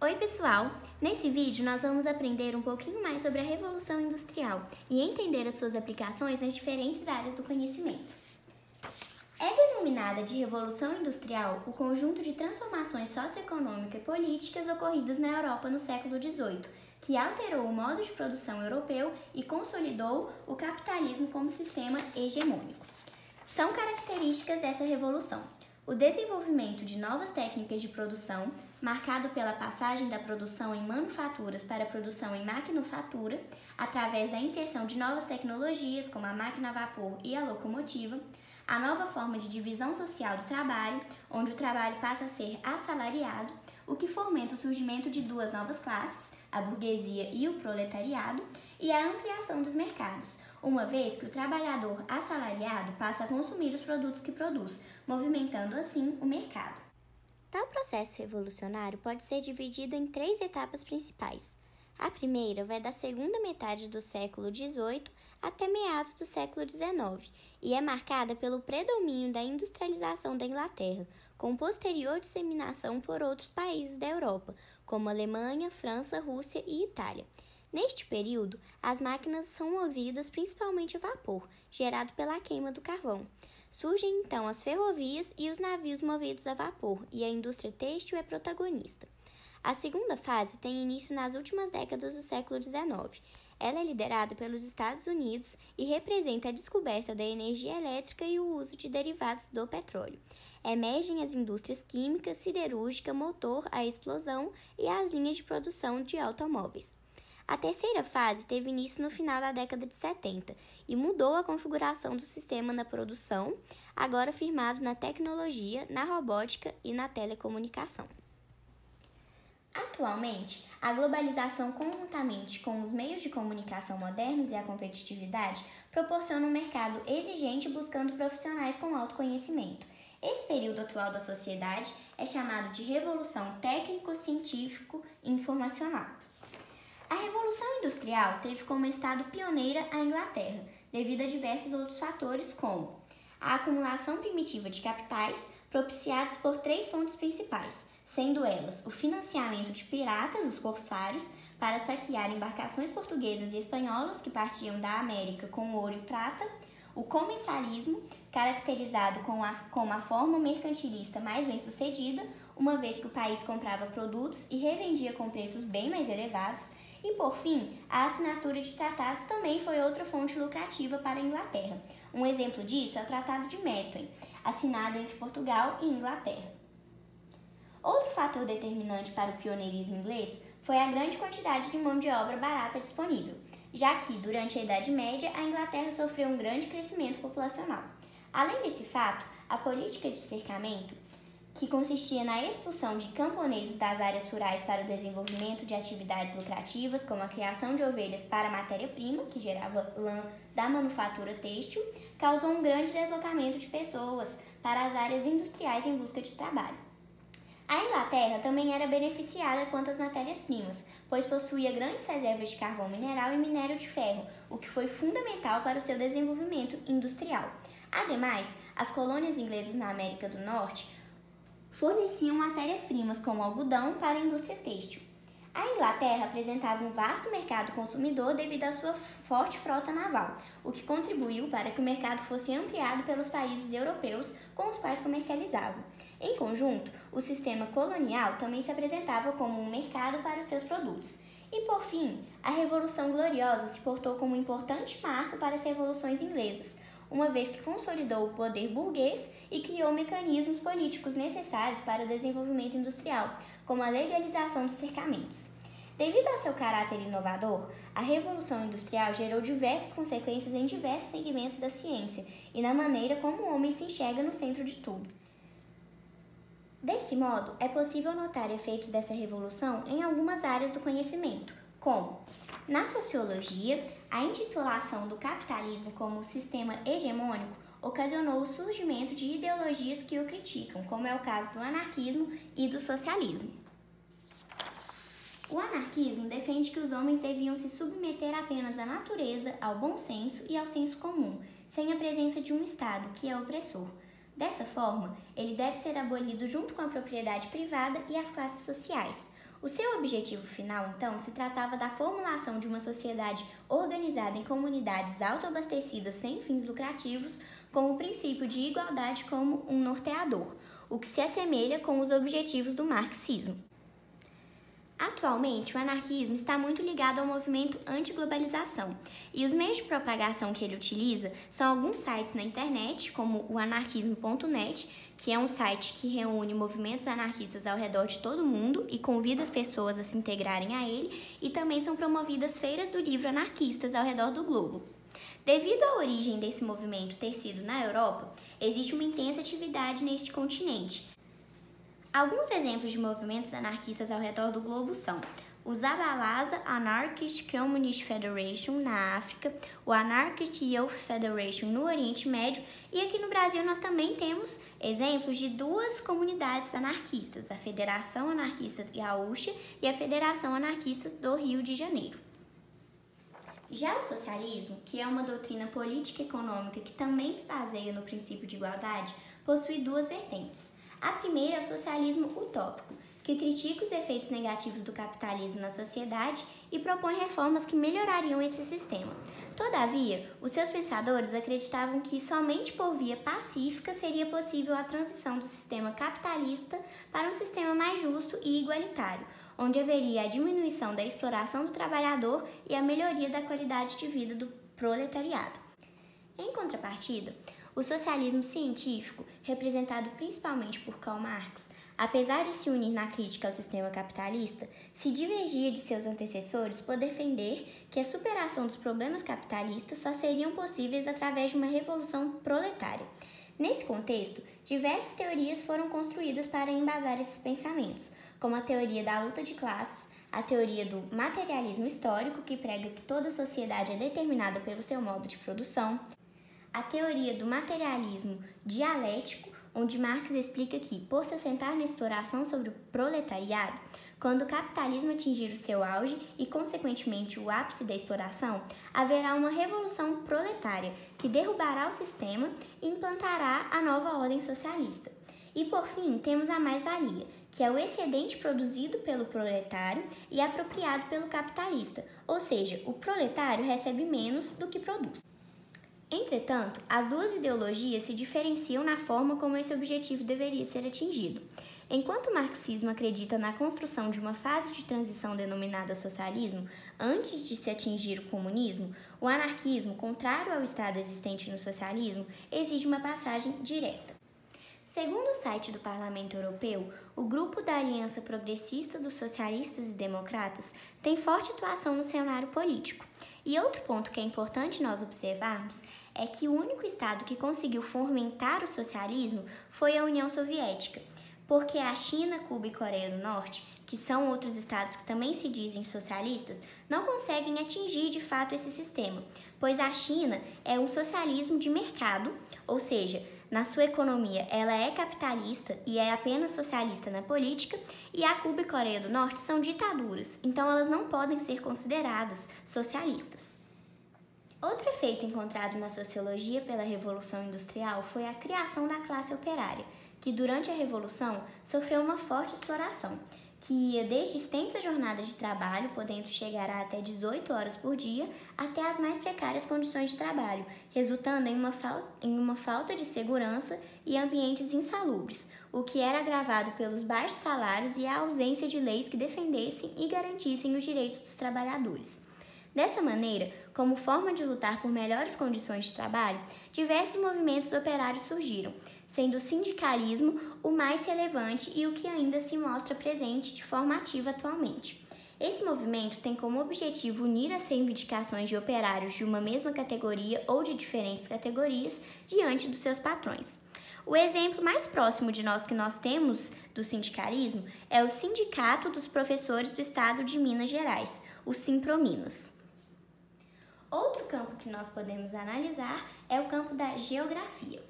Oi pessoal! Nesse vídeo nós vamos aprender um pouquinho mais sobre a Revolução Industrial e entender as suas aplicações nas diferentes áreas do conhecimento. É denominada de Revolução Industrial o conjunto de transformações socioeconômicas e políticas ocorridas na Europa no século XVIII, que alterou o modo de produção europeu e consolidou o capitalismo como sistema hegemônico. São características dessa revolução: o desenvolvimento de novas técnicas de produção, marcado pela passagem da produção em manufaturas para a produção em maquinofatura, através da inserção de novas tecnologias como a máquina a vapor e a locomotiva, a nova forma de divisão social do trabalho, onde o trabalho passa a ser assalariado, o que fomenta o surgimento de duas novas classes, a burguesia e o proletariado, e a ampliação dos mercados, uma vez que o trabalhador assalariado passa a consumir os produtos que produz, movimentando assim o mercado. Tal processo revolucionário pode ser dividido em 3 etapas principais. A primeira vai da segunda metade do século XVIII até meados do século XIX e é marcada pelo predomínio da industrialização da Inglaterra, com posterior disseminação por outros países da Europa, como Alemanha, França, Rússia e Itália. Neste período, as máquinas são movidas principalmente a vapor, gerado pela queima do carvão. Surgem então as ferrovias e os navios movidos a vapor, e a indústria têxtil é protagonista. A segunda fase tem início nas últimas décadas do século XIX. Ela é liderada pelos Estados Unidos e representa a descoberta da energia elétrica e o uso de derivados do petróleo. Emergem as indústrias química, siderúrgica, motor, a explosão e as linhas de produção de automóveis. A terceira fase teve início no final da década de 70 e mudou a configuração do sistema na produção, agora firmado na tecnologia, na robótica e na telecomunicação. Atualmente, a globalização conjuntamente com os meios de comunicação modernos e a competitividade proporciona um mercado exigente buscando profissionais com alto conhecimento. Esse período atual da sociedade é chamado de Revolução Técnico-Científico-Informacional. A Revolução Industrial teve como estado pioneira a Inglaterra, devido a diversos outros fatores como a acumulação primitiva de capitais propiciados por 3 fontes principais, sendo elas o financiamento de piratas, os corsários, para saquear embarcações portuguesas e espanholas que partiam da América com ouro e prata, o comensalismo, caracterizado como a forma mercantilista mais bem-sucedida, uma vez que o país comprava produtos e revendia com preços bem mais elevados, e, por fim, a assinatura de tratados também foi outra fonte lucrativa para a Inglaterra. Um exemplo disso é o Tratado de Methuen, assinado entre Portugal e Inglaterra. Outro fator determinante para o pioneirismo inglês foi a grande quantidade de mão de obra barata disponível, já que, durante a Idade Média, a Inglaterra sofreu um grande crescimento populacional. Além desse fato, a política de cercamento, que consistia na expulsão de camponeses das áreas rurais para o desenvolvimento de atividades lucrativas, como a criação de ovelhas para matéria-prima, que gerava lã da manufatura têxtil, causou um grande deslocamento de pessoas para as áreas industriais em busca de trabalho. A Inglaterra também era beneficiada quanto às matérias-primas, pois possuía grandes reservas de carvão mineral e minério de ferro, o que foi fundamental para o seu desenvolvimento industrial. Ademais, as colônias inglesas na América do Norte forneciam matérias-primas como algodão para a indústria têxtil. A Inglaterra apresentava um vasto mercado consumidor devido à sua forte frota naval, o que contribuiu para que o mercado fosse ampliado pelos países europeus com os quais comercializava. Em conjunto, o sistema colonial também se apresentava como um mercado para os seus produtos. E, por fim, a Revolução Gloriosa se portou como um importante marco para as revoluções inglesas, uma vez que consolidou o poder burguês e criou mecanismos políticos necessários para o desenvolvimento industrial, como a legalização dos cercamentos. Devido ao seu caráter inovador, a Revolução Industrial gerou diversas consequências em diversos segmentos da ciência e na maneira como o homem se enxerga no centro de tudo. Desse modo, é possível notar efeitos dessa revolução em algumas áreas do conhecimento, como na sociologia, a intitulação do capitalismo como sistema hegemônico ocasionou o surgimento de ideologias que o criticam, como é o caso do anarquismo e do socialismo. O anarquismo defende que os homens deviam se submeter apenas à natureza, ao bom senso e ao senso comum, sem a presença de um Estado, que é opressor. Dessa forma, ele deve ser abolido junto com a propriedade privada e as classes sociais. O seu objetivo final, então, se tratava da formulação de uma sociedade organizada em comunidades autoabastecidas sem fins lucrativos, com o princípio de igualdade como um norteador, o que se assemelha com os objetivos do marxismo. Atualmente, o anarquismo está muito ligado ao movimento anti-globalização, e os meios de propagação que ele utiliza são alguns sites na internet, como o anarquismo.net, que é um site que reúne movimentos anarquistas ao redor de todo o mundo e convida as pessoas a se integrarem a ele, e também são promovidas feiras do livro anarquistas ao redor do globo. Devido à origem desse movimento ter sido na Europa, existe uma intensa atividade neste continente. Alguns exemplos de movimentos anarquistas ao redor do globo são o Zabalaza Anarchist Communist Federation na África, o Anarchist Youth Federation no Oriente Médio, e aqui no Brasil nós também temos exemplos de duas comunidades anarquistas, a Federação Anarquista Gaúcha e a Federação Anarquista do Rio de Janeiro. Já o socialismo, que é uma doutrina política e econômica que também se baseia no princípio de igualdade, possui duas vertentes. A primeira é o socialismo utópico, que critica os efeitos negativos do capitalismo na sociedade e propõe reformas que melhorariam esse sistema. Todavia, os seus pensadores acreditavam que somente por via pacífica seria possível a transição do sistema capitalista para um sistema mais justo e igualitário, onde haveria a diminuição da exploração do trabalhador e a melhoria da qualidade de vida do proletariado. Em contrapartida, o socialismo científico, representado principalmente por Karl Marx, apesar de se unir na crítica ao sistema capitalista, se divergia de seus antecessores por defender que a superação dos problemas capitalistas só seriam possíveis através de uma revolução proletária. Nesse contexto, diversas teorias foram construídas para embasar esses pensamentos, como a teoria da luta de classes, a teoria do materialismo histórico, que prega que toda sociedade é determinada pelo seu modo de produção, a teoria do materialismo dialético, onde Marx explica que, por se assentar na exploração sobre o proletariado, quando o capitalismo atingir o seu auge e, consequentemente, o ápice da exploração, haverá uma revolução proletária que derrubará o sistema e implantará a nova ordem socialista. E, por fim, temos a mais-valia, que é o excedente produzido pelo proletário e apropriado pelo capitalista, ou seja, o proletário recebe menos do que produz. Entretanto, as duas ideologias se diferenciam na forma como esse objetivo deveria ser atingido. Enquanto o marxismo acredita na construção de uma fase de transição denominada socialismo antes de se atingir o comunismo, o anarquismo, contrário ao estado existente no socialismo, exige uma passagem direta. Segundo o site do Parlamento Europeu, o grupo da Aliança Progressista dos Socialistas e Democratas tem forte atuação no cenário político. E outro ponto que é importante nós observarmos é que o único estado que conseguiu fomentar o socialismo foi a União Soviética, porque a China, Cuba e Coreia do Norte, que são outros estados que também se dizem socialistas, não conseguem atingir de fato esse sistema, pois a China é um socialismo de mercado, ou seja, na sua economia ela é capitalista e é apenas socialista na política, e a Cuba e Coreia do Norte são ditaduras, então elas não podem ser consideradas socialistas. Outro efeito encontrado na sociologia pela Revolução Industrial foi a criação da classe operária, que durante a Revolução sofreu uma forte exploração, que ia desde extensas jornadas de trabalho, podendo chegar a até 18 horas por dia, até as mais precárias condições de trabalho, resultando em uma falta de segurança e ambientes insalubres, o que era agravado pelos baixos salários e a ausência de leis que defendessem e garantissem os direitos dos trabalhadores. Dessa maneira, como forma de lutar por melhores condições de trabalho, diversos movimentos operários surgiram, sendo o sindicalismo o mais relevante e o que ainda se mostra presente de forma ativa atualmente. Esse movimento tem como objetivo unir as reivindicações de operários de uma mesma categoria ou de diferentes categorias diante dos seus patrões. O exemplo mais próximo de que nós temos do sindicalismo é o Sindicato dos Professores do Estado de Minas Gerais, o Simprominas. Outro campo que nós podemos analisar é o campo da geografia.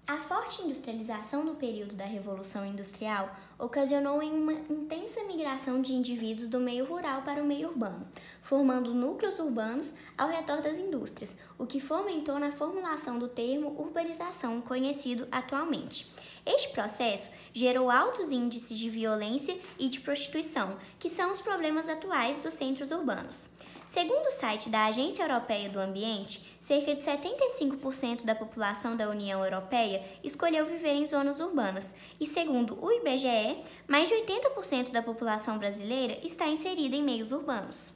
A forte industrialização no período da Revolução Industrial ocasionou uma intensa migração de indivíduos do meio rural para o meio urbano, formando núcleos urbanos ao redor das indústrias, o que fomentou na formulação do termo urbanização conhecido atualmente. Este processo gerou altos índices de violência e de prostituição, que são os problemas atuais dos centros urbanos. Segundo o site da Agência Europeia do Ambiente, cerca de 75% da população da União Europeia escolheu viver em zonas urbanas e, segundo o IBGE, mais de 80% da população brasileira está inserida em meios urbanos.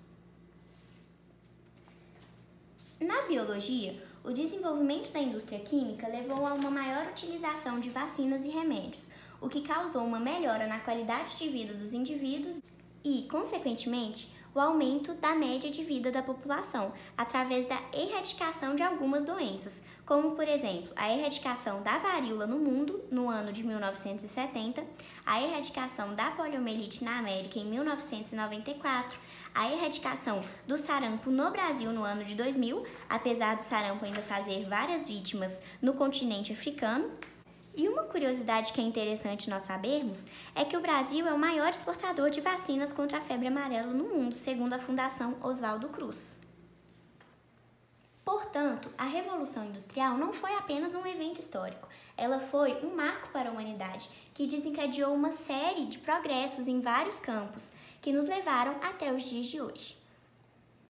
Na biologia, o desenvolvimento da indústria química levou a uma maior utilização de vacinas e remédios, o que causou uma melhora na qualidade de vida dos indivíduos e, consequentemente, o aumento da média de vida da população, através da erradicação de algumas doenças, como, por exemplo, a erradicação da varíola no mundo, no ano de 1970, a erradicação da poliomielite na América, em 1994, a erradicação do sarampo no Brasil no ano de 2000, apesar do sarampo ainda fazer várias vítimas no continente africano. E uma curiosidade que é interessante nós sabermos é que o Brasil é o maior exportador de vacinas contra a febre amarela no mundo, segundo a Fundação Oswaldo Cruz. Portanto, a Revolução Industrial não foi apenas um evento histórico, ela foi um marco para a humanidade, que desencadeou uma série de progressos em vários campos, que nos levaram até os dias de hoje.